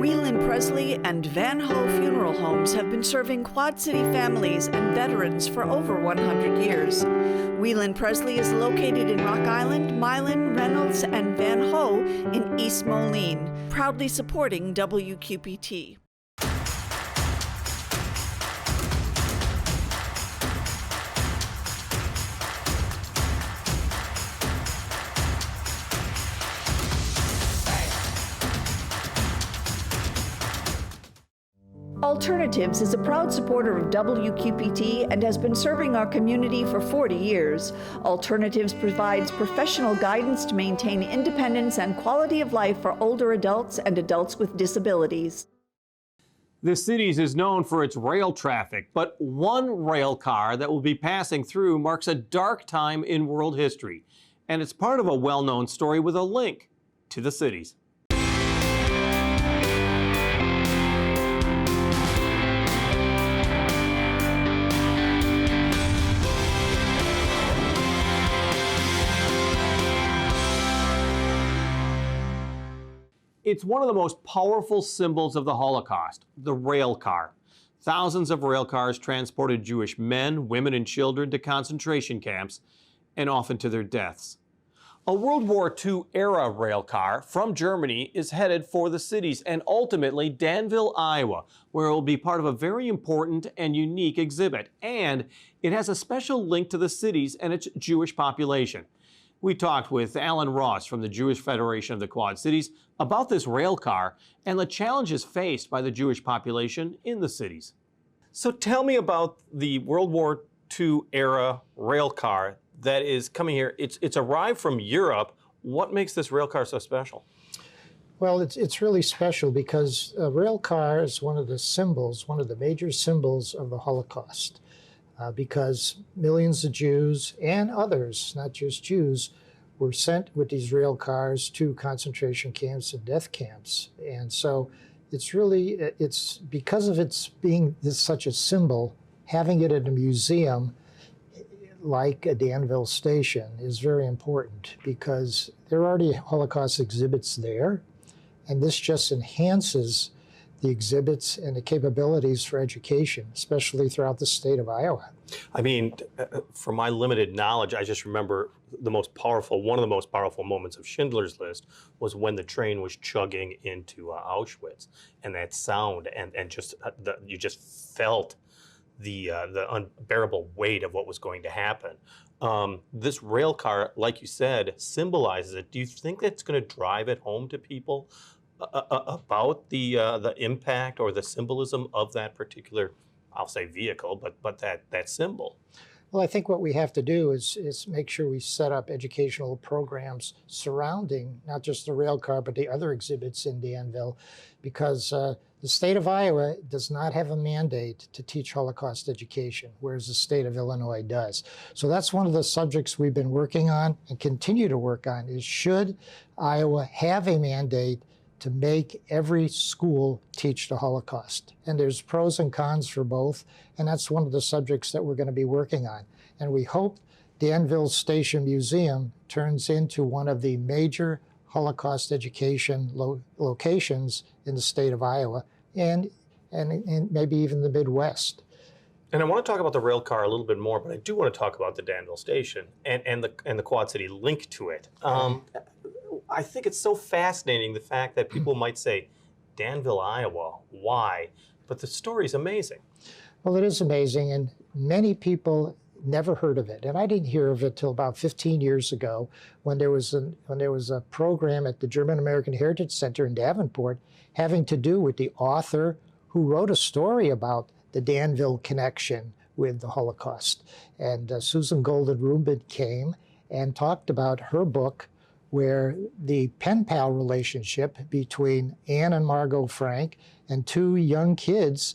Whelan Presley and Van Ho Funeral Homes have been serving Quad City families and veterans for over 100 years. Whelan Presley is located in Rock Island, Milan, Reynolds, and Van Ho in East Moline, proudly supporting WQPT. Alternatives is a proud supporter of WQPT and has been serving our community for 40 years. Alternatives provides professional guidance to maintain independence and quality of life for older adults and adults with disabilities. The Cities is known for its rail traffic, but one rail car that will be passing through marks a dark time in world history, and it's part of a well-known story with a link to the Cities. It's one of the most powerful symbols of the Holocaust, the rail car. Thousands of rail cars transported Jewish men, women, and children to concentration camps, and often to their deaths. A World War II era rail car from Germany is headed for the Cities and ultimately Danville, Iowa, where it will be part of a very important and unique exhibit. And it has a special link to the Cities and its Jewish population. We talked with Alan Ross from the Jewish Federation of the Quad Cities about this rail car and the challenges faced by the Jewish population in the cities. So tell me about the World War II era rail car that is coming here. It's arrived from Europe. What makes this rail car so special? Well, it's really special because a rail car is one of the major symbols of the Holocaust. Because millions of Jews and others, not just Jews, were sent with these rail cars to concentration camps and death camps. And so it's because of its being such a symbol, having it at a museum like a Danville station is very important because there are already Holocaust exhibits there, and this just enhances the exhibits and the capabilities for education, especially throughout the state of Iowa. I mean, from my limited knowledge, I just remember one of the most powerful moments of Schindler's List was when the train was chugging into Auschwitz, and that sound and just you just felt the unbearable weight of what was going to happen. This rail car, like you said, symbolizes it. Do you think that's going to drive it home to people about the impact or the symbolism of that particular, I'll say vehicle, but that symbol? Well, I think what we have to do is make sure we set up educational programs surrounding not just the rail car, but the other exhibits in Danville, because the state of Iowa does not have a mandate to teach Holocaust education, whereas the state of Illinois does. So that's one of the subjects we've been working on and continue to work on is should Iowa have a mandate to make every school teach the Holocaust. And there's pros and cons for both, and that's one of the subjects that we're going to be working on. And we hope Danville Station Museum turns into one of the major Holocaust education locations in the state of Iowa and maybe even the Midwest. And I want to talk about the rail car a little bit more, but I do want to talk about the Danville Station and the Quad City link to it. I think it's so fascinating, the fact that people might say, Danville, Iowa, why? But the story's amazing. Well, it is amazing, and many people never heard of it. And I didn't hear of it till about 15 years ago when there was a program at the German American Heritage Center in Davenport having to do with the author who wrote a story about the Danville connection with the Holocaust. And Susan Golden Rubin came and talked about her book where the pen pal relationship between Anne and Margot Frank and two young kids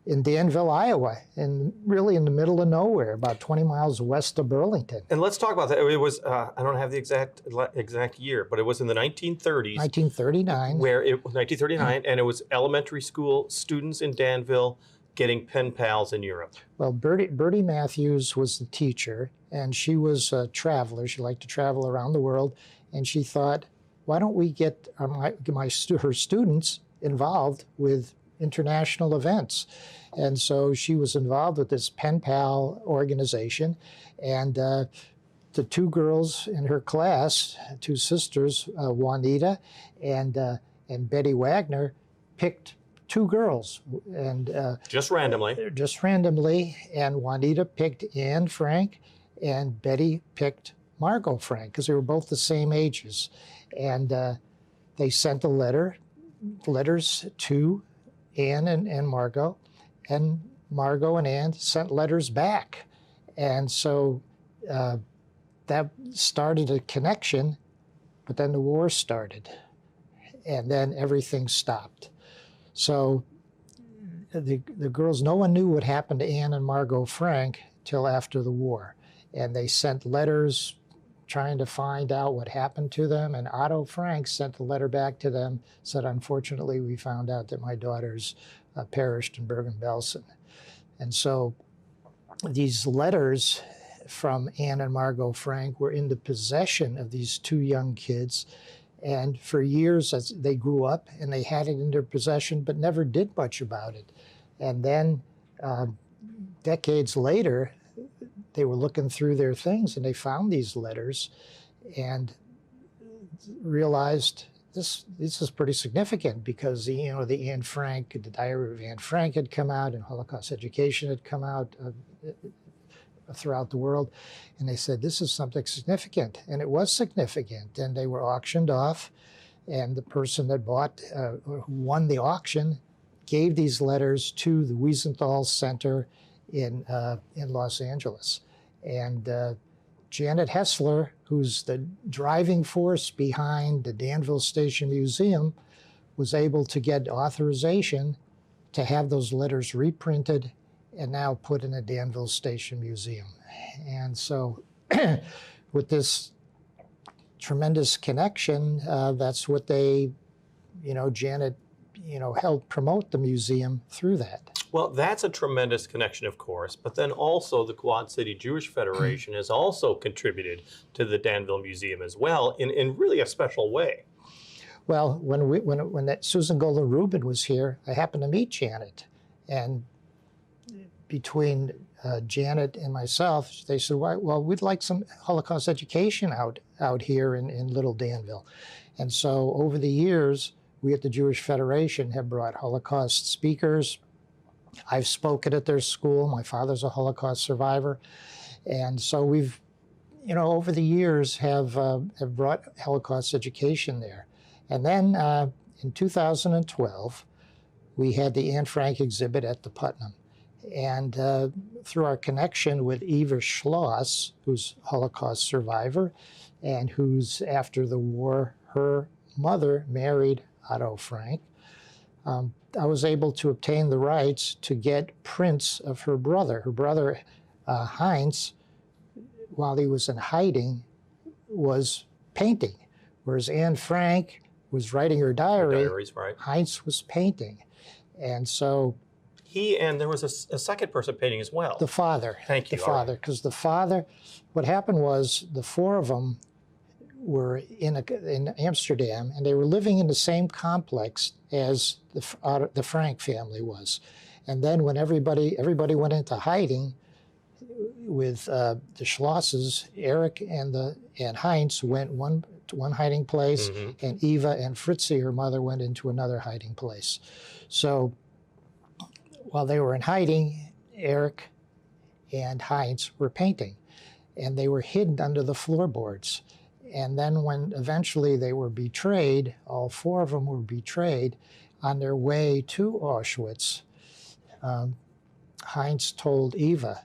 in Danville, Iowa, and really in the middle of nowhere, about 20 miles west of Burlington. And let's talk about that. It was, I don't have the exact year, but it was in the 1930s. 1939. 1939, and it was elementary school students in Danville getting pen pals in Europe. Well, Bertie Matthews was the teacher, and she was a traveler. She liked to travel around the world, and she thought, why don't we get her students involved with international events. And so she was involved with this pen pal organization. And the two girls in her class, two sisters, Juanita and Betty Wagner, picked two girls. And Just randomly. And Juanita picked Anne Frank, and Betty picked Margot Frank, because they were both the same ages. And they sent letters to Anne and Margot and Anne sent letters back. And so that started a connection, but then the war started, and then everything stopped. So the girls, no one knew what happened to Anne and Margot Frank till after the war. And they sent letters trying to find out what happened to them. And Otto Frank sent a letter back to them, said, unfortunately, we found out that my daughters perished in Bergen-Belsen. And so these letters from Anne and Margot Frank were in the possession of these two young kids. And for years, as they grew up, and they had it in their possession, but never did much about it. And then decades later, they were looking through their things, and they found these letters and realized this is pretty significant, because the Anne Frank, the Diary of Anne Frank had come out, and Holocaust Education had come out throughout the world. And they said, this is something significant. And it was significant. And they were auctioned off. And the person that who won the auction gave these letters to the Wiesenthal Center in Los Angeles. And Janet Hessler, who's the driving force behind the Danville Station Museum, was able to get authorization to have those letters reprinted and now put in a Danville Station Museum. And so with this tremendous connection, that's what they, Janet, helped promote the museum through that. Well, that's a tremendous connection, of course, but then also the Quad City Jewish Federation has also contributed to the Danville Museum as well in really a special way. Well, when that Susan Golden Rubin was here, I happened to meet Janet, and between Janet and myself, they said, well, we'd like some Holocaust education out here in Little Danville. And so over the years, we at the Jewish Federation have brought Holocaust speakers. I've spoken at their school. My father's a Holocaust survivor. And so we've, over the years have brought Holocaust education there. And then in 2012, we had the Anne Frank exhibit at the Putnam. And through our connection with Eva Schloss, who's a Holocaust survivor, and who's, after the war, her mother married Otto Frank, I was able to obtain the rights to get prints of her brother. Her brother, Heinz, while he was in hiding, was painting, whereas Anne Frank was writing her diary. Her diaries, right. Heinz was painting. And so and there was a second person painting as well. the father. Thank you. The father, because the father, what happened was the four of them were in Amsterdam, and they were living in the same complex as the Frank family was. And then when everybody went into hiding with the Schlosses, Eric and Heinz went to one hiding place, and Eva and Fritzi, her mother, went into another hiding place. So while they were in hiding, Eric and Heinz were painting, and they were hidden under the floorboards. And then when eventually they were betrayed, all four of them were betrayed, on their way to Auschwitz, Heinz told Eva,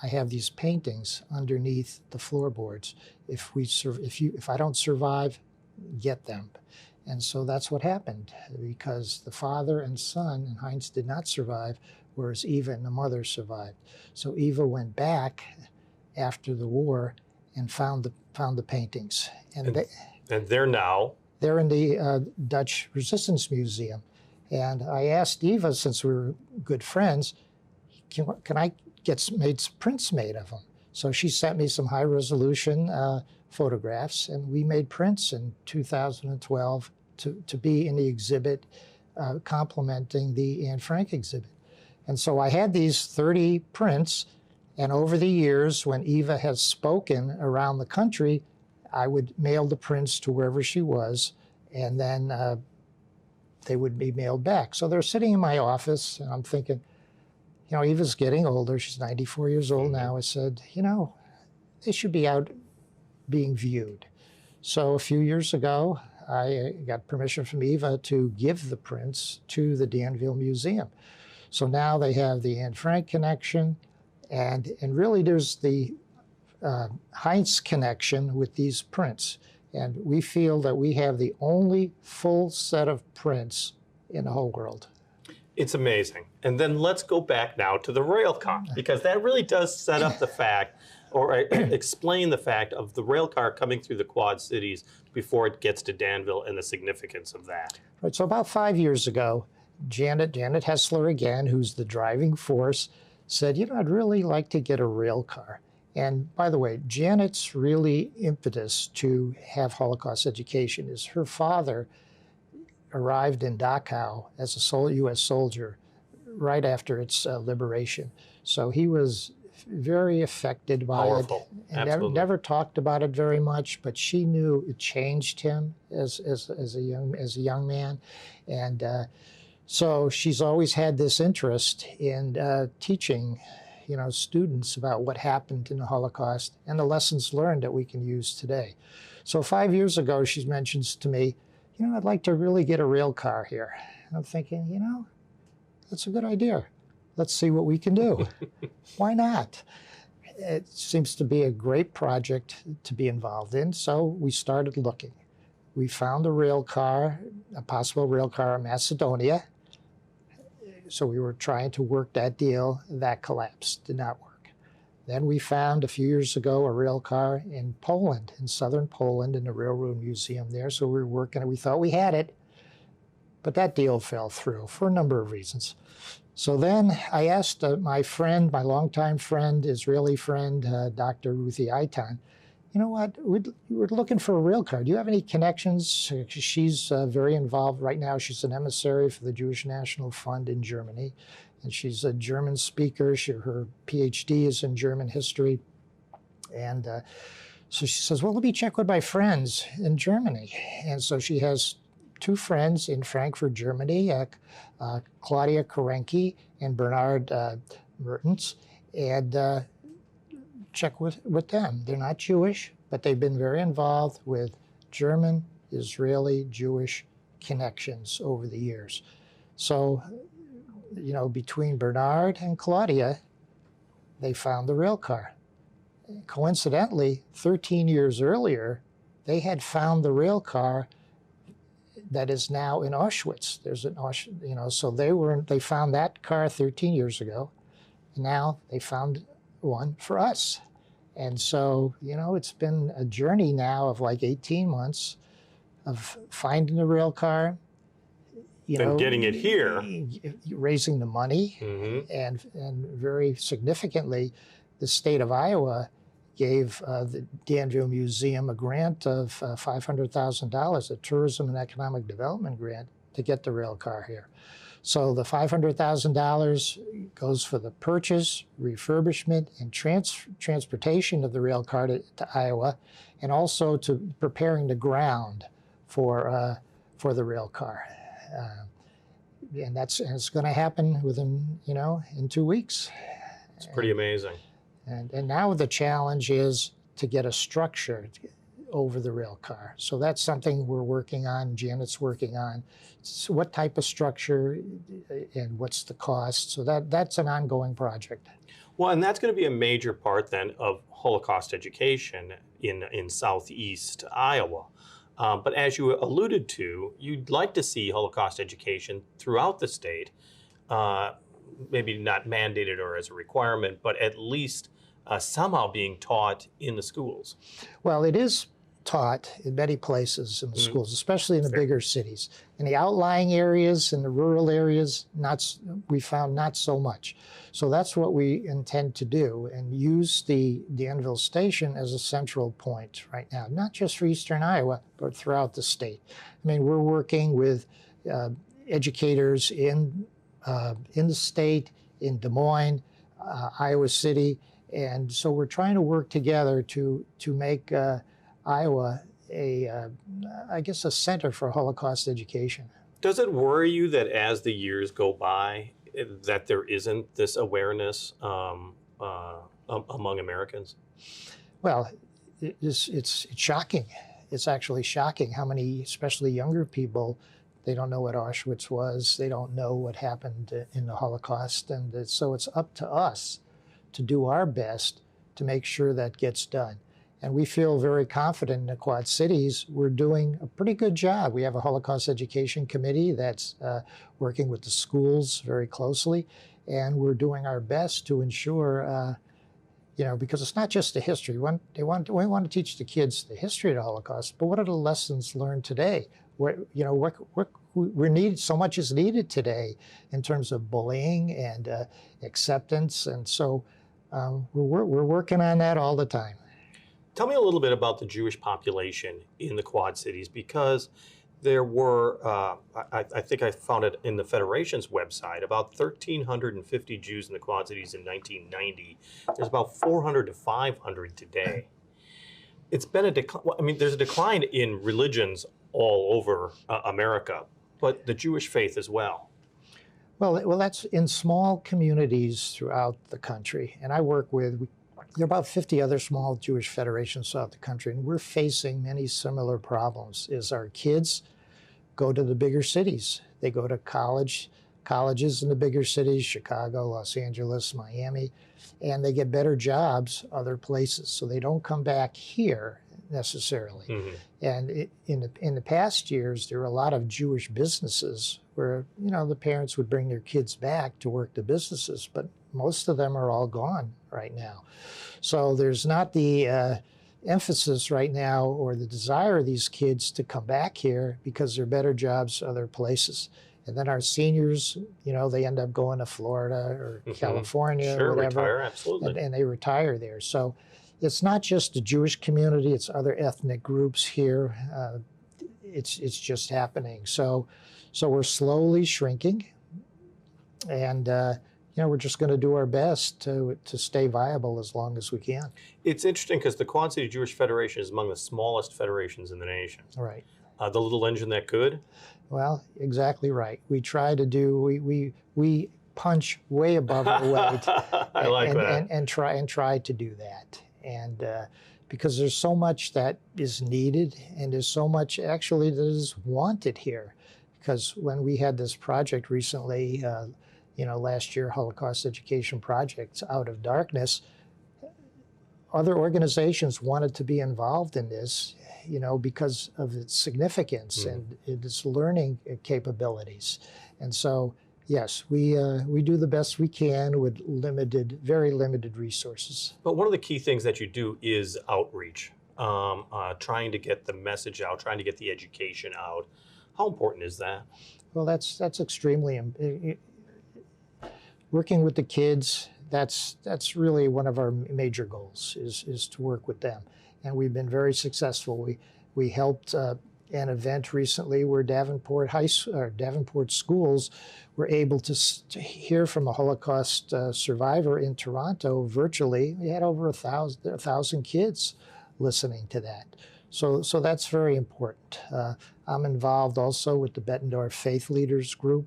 I have these paintings underneath the floorboards. If I don't survive, get them. And so that's what happened, because the father and son, and Heinz did not survive, whereas Eva and the mother survived. So Eva went back after the war and found the paintings. And they're now? They're in the Dutch Resistance Museum. And I asked Eva, since we were good friends, can I made some prints made of them? So she sent me some high-resolution photographs, and we made prints in 2012 to be in the exhibit complementing the Anne Frank exhibit. And so I had these 30 prints, and over the years, when Eva has spoken around the country, I would mail the prints to wherever she was, and then they would be mailed back. So they're sitting in my office, and I'm thinking, you know, Eva's getting older. She's 94 years old now. I said, you know, they should be out being viewed. So a few years ago, I got permission from Eva to give the prints to the Danville Museum. So now they have the Anne Frank connection, and really there's the Heinz connection with these prints. And we feel that we have the only full set of prints in the whole world. It's amazing. And then let's go back now to the rail car, because that really does set up the fact, or explain the fact of the rail car coming through the Quad Cities before it gets to Danville and the significance of that. Right, so about 5 years ago, Janet Hessler again, who's the driving force, said, you know, I'd really like to get a rail car. And by the way, Janet's really impetus to have Holocaust education is her father arrived in Dachau as a U.S. soldier right after its liberation. So he was very affected by Powerful. it. And never talked about it very much, but she knew it changed him as a young man. And so she's always had this interest in teaching, you know, students about what happened in the Holocaust and the lessons learned that we can use today. So 5 years ago, she mentions to me, you know, I'd like to really get a rail car here. And I'm thinking, you know, that's a good idea. Let's see what we can do. Why not? It seems to be a great project to be involved in, so we started looking. We found a rail car, a possible rail car in Macedonia. So we were trying to work that deal. That collapsed, did not work. Then we found a few years ago a rail car in Poland, in southern Poland, in the Railroad Museum there. So we were working, we thought we had it, but that deal fell through for a number of reasons. So then I asked my friend, my longtime friend, Israeli friend, Dr. Ruthie Aitan, you know what, we're looking for a rail car. Do you have any connections? She's very involved right now. She's an emissary for the Jewish National Fund in Germany, and she's a German speaker. Her PhD is in German history. And so she says, well, let me check with my friends in Germany. And so she has two friends in Frankfurt, Germany, Claudia Karenke and Bernard Mertens, and check with them. They're not Jewish, but they've been very involved with German, Israeli, Jewish connections over the years. So, you know, between Bernard and Claudia, they found the rail car. Coincidentally, 13 years earlier, they had found the rail car that is now in Auschwitz. There's an Auschwitz, you know, so they found that car 13 years ago. And now they found one for us. And so, you know, it's been a journey now of like 18 months of finding the rail car, Then getting it here. Raising the money, and very significantly, the state of Iowa gave the Danville Museum a grant of $500,000, a tourism and economic development grant, to get the rail car here. So the $500,000 goes for the purchase, refurbishment, and transportation of the rail car to Iowa, and also to preparing the ground for the rail car. And it's going to happen within, you know, in 2 weeks. It's pretty amazing. And now the challenge is to get a structure over the rail car. So that's something we're working on, Janet's working on. So what type of structure and what's the cost? So that's an ongoing project. Well, and that's going to be a major part then of Holocaust education in southeast Iowa. But as you alluded to, you'd like to see Holocaust education throughout the state, maybe not mandated or as a requirement, but at least somehow being taught in the schools. Well, it is taught in many places in the schools, especially in the bigger cities. In the outlying areas, in the rural areas, we found not so much. So that's what we intend to do, and use the Danville station as a central point right now, not just for eastern Iowa, but throughout the state. I mean, we're working with educators in the state, in Des Moines, Iowa City, and so we're trying to work together to make Iowa I guess a center for Holocaust education. Does it worry you that as the years go by, that there isn't this awareness among Americans? Well, it's shocking. It's actually shocking how many, especially younger people, they don't know what Auschwitz was. They don't know what happened in the Holocaust. And so it's up to us to do our best to make sure that gets done. And we feel very confident in the Quad Cities. We're doing a pretty good job. We have a Holocaust Education Committee that's working with the schools very closely. And we're doing our best to ensure, because it's not just the history. We want to teach the kids the history of the Holocaust, but what are the lessons learned today? So much is needed today in terms of bullying and acceptance. And so we're working on that all the time. Tell me a little bit about the Jewish population in the Quad Cities, because there were, I think I found it in the Federation's website, about 1,350 Jews in the Quad Cities in 1990. There's about 400 to 500 today. It's been a decline. I mean, there's a decline in religions all over America, but the Jewish faith as well. Well, that's in small communities throughout the country. And I work with, there are about 50 other small Jewish federations throughout the country, and we're facing many similar problems. Is our kids go to the bigger cities. They go to colleges in the bigger cities, Chicago, Los Angeles, Miami, and they get better jobs other places. So they don't come back here necessarily. Mm-hmm. And in the past years, there were a lot of Jewish businesses where, the parents would bring their kids back to work the businesses, but most of them are all gone right now. So there's not the emphasis right now or the desire of these kids to come back here because there are better jobs other places. And then our seniors, they end up going to Florida or California or whatever. Retire, absolutely. And they retire there. So it's not just the Jewish community, it's other ethnic groups here. It's just happening. So we're slowly shrinking. And we're just going to do our best to stay viable as long as we can. It's interesting because the Quad City Jewish Federation is among the smallest federations in the nation. Right. The little engine that could? Well, exactly right. We try to we punch way above our weight. I like that. And try to do that. And because there's so much that is needed and there's so much actually that is wanted here. Because when we had this project recently, last year, Holocaust Education Projects Out of Darkness, other organizations wanted to be involved in this, because of its significance and its learning capabilities. And so, yes, we do the best we can with very limited resources. But one of the key things that you do is outreach, trying to get the message out, trying to get the education out. How important is that? Well, that's extremely important. Working with the kids, that's really one of our major goals is to work with them. And we've been very successful. We helped an event recently where Davenport schools were able to hear from a Holocaust survivor in Toronto virtually. We had over 1,000 kids listening to that. So that's very important. I'm involved also with the Bettendorf Faith Leaders Group.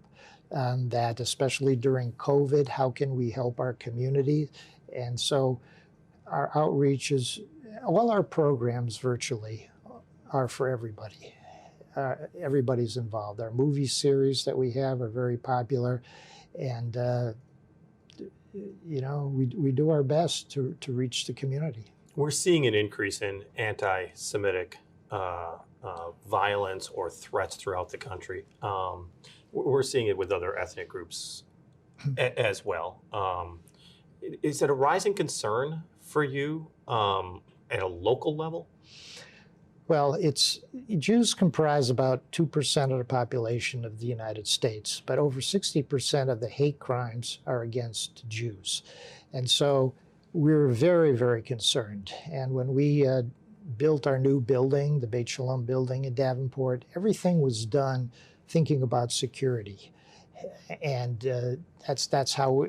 That especially during COVID, how can we help our community? And so our outreach is, all our programs virtually are for everybody. Everybody's involved. Our movie series that we have are very popular. And, we do our best to reach the community. We're seeing an increase in anti-Semitic violence or threats throughout the country. We're seeing it with other ethnic groups as well. Is it a rising concern for you at a local level? Well, Jews comprise about 2% of the population of the United States, but over 60% of the hate crimes are against Jews. And so we're very, very concerned. And when we built our new building, the Beit Shalom building in Davenport, everything was done thinking about security. And that's how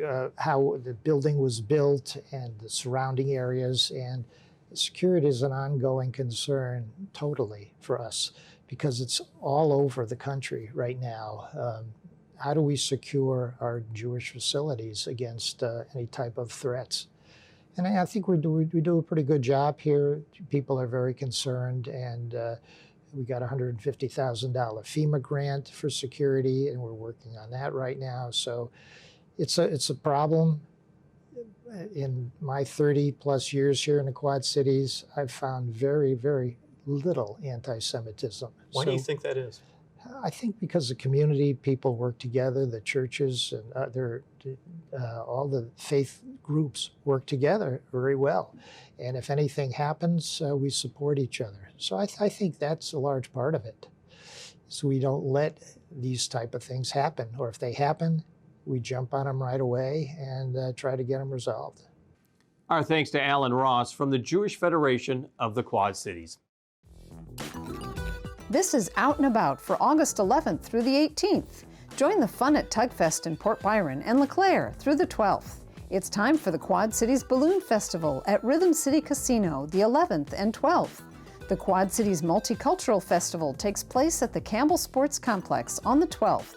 the building was built and the surrounding areas. And security is an ongoing concern totally for us because it's all over the country right now. How do we secure our Jewish facilities against any type of threats? And I think we do a pretty good job here. People are very concerned, and we got a $150,000 FEMA grant for security, and we're working on that right now. So it's a problem. In my 30-plus years here in the Quad Cities, I've found very, very little anti-Semitism. Why do you think that is? I think because the community, people work together, the churches and all the faith groups work together very well. And if anything happens, we support each other. So I think that's a large part of it. So we don't let these type of things happen. Or if they happen, we jump on them right away and try to get them resolved. Our thanks to Alan Ross from the Jewish Federation of the Quad Cities. This is Out and About for August 11th through the 18th. Join the fun at Tugfest in Port Byron and LeClaire through the 12th. It's time for the Quad Cities Balloon Festival at Rhythm City Casino the 11th and 12th. The Quad Cities Multicultural Festival takes place at the Campbell Sports Complex on the 12th.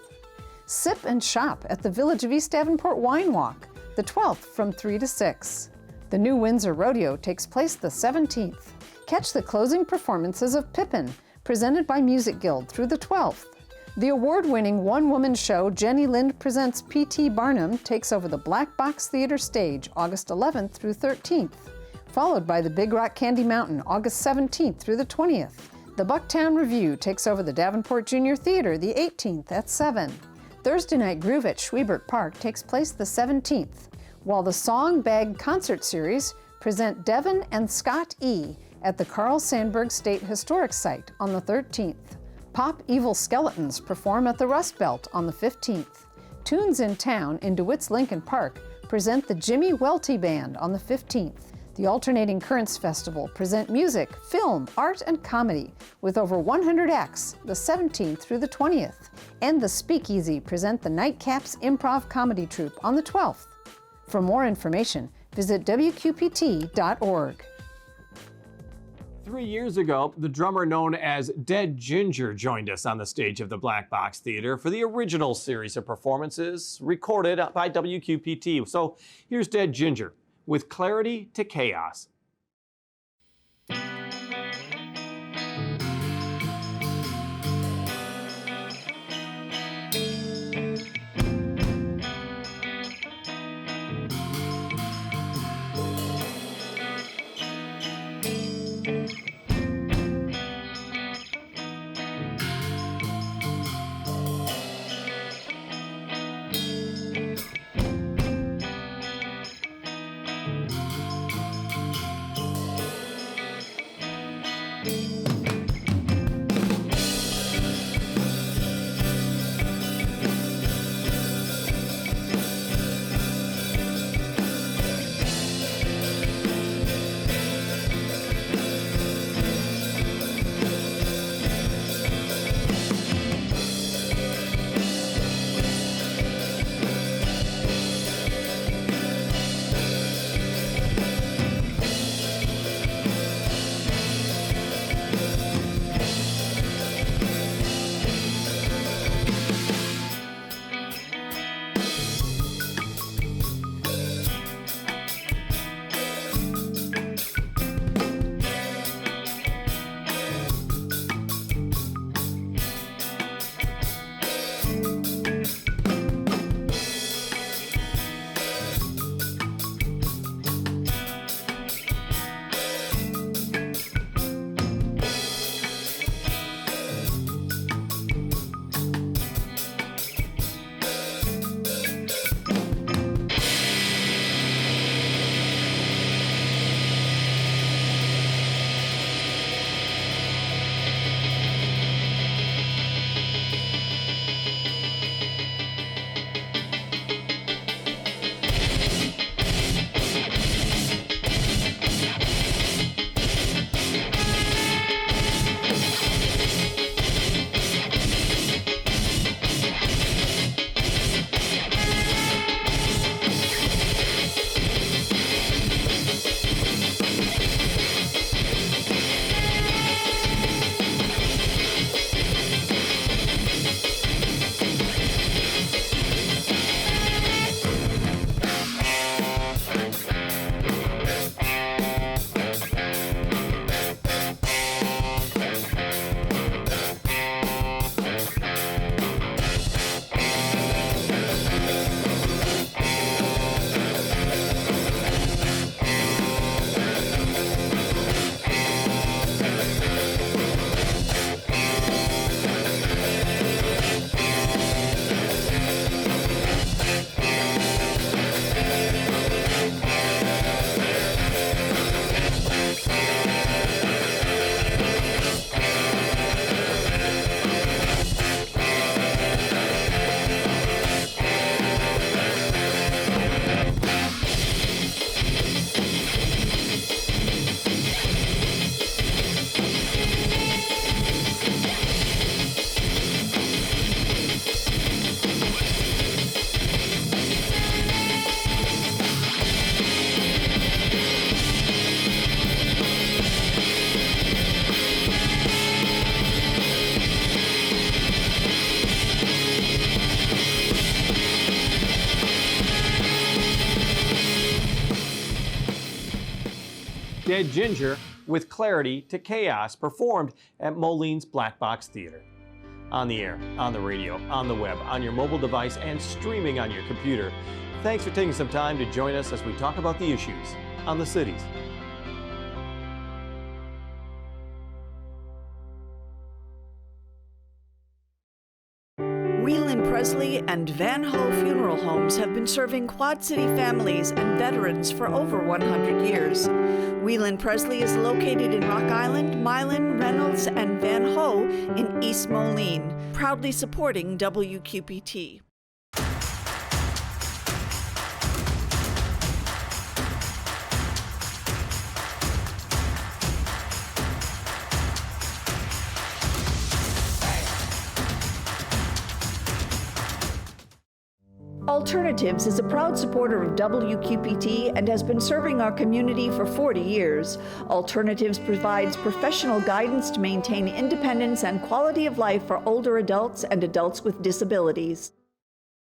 Sip and shop at the Village of East Davenport Wine Walk, the 12th from 3 to 6. The New Windsor Rodeo takes place the 17th. Catch the closing performances of Pippin, presented by Music Guild through the 12th. The award-winning one-woman show Jenny Lind Presents P.T. Barnum takes over the Black Box Theater stage August 11th through 13th, followed by the Big Rock Candy Mountain August 17th through the 20th. The Bucktown Review takes over the Davenport Junior Theater the 18th at 7. Thursday Night Groove at Schwiebert Park takes place the 17th, while the Song Bag Concert Series present Devin and Scott E. at the Carl Sandburg State Historic Site on the 13th. Pop Evil Skeletons perform at the Rust Belt on the 15th. Tunes in Town in DeWitt's Lincoln Park present the Jimmy Welty Band on the 15th. The Alternating Currents Festival present music, film, art, and comedy with over 100 acts the 17th through the 20th. And the Speakeasy present the Nightcaps Improv Comedy Troupe on the 12th. For more information, visit wqpt.org. 3 years ago, the drummer known as Dead Ginger joined us on the stage of the Black Box Theater for the original series of performances recorded by WQPT. So here's Dead Ginger with Clarity to Chaos. Dead Ginger with Clarity to Chaos, performed at Moline's Black Box Theater. On the air, on the radio, on the web, on your mobile device, and streaming on your computer. Thanks for taking some time to join us as we talk about the issues on the cities. Whelan Presley and Van Ho Funeral Homes have been serving Quad City families and veterans for over 100 years. Whelan Presley is located in Rock Island, Milan, Reynolds, and Van Ho in East Moline, proudly supporting WQPT. Alternatives is a proud supporter of WQPT and has been serving our community for 40 years. Alternatives provides professional guidance to maintain independence and quality of life for older adults and adults with disabilities.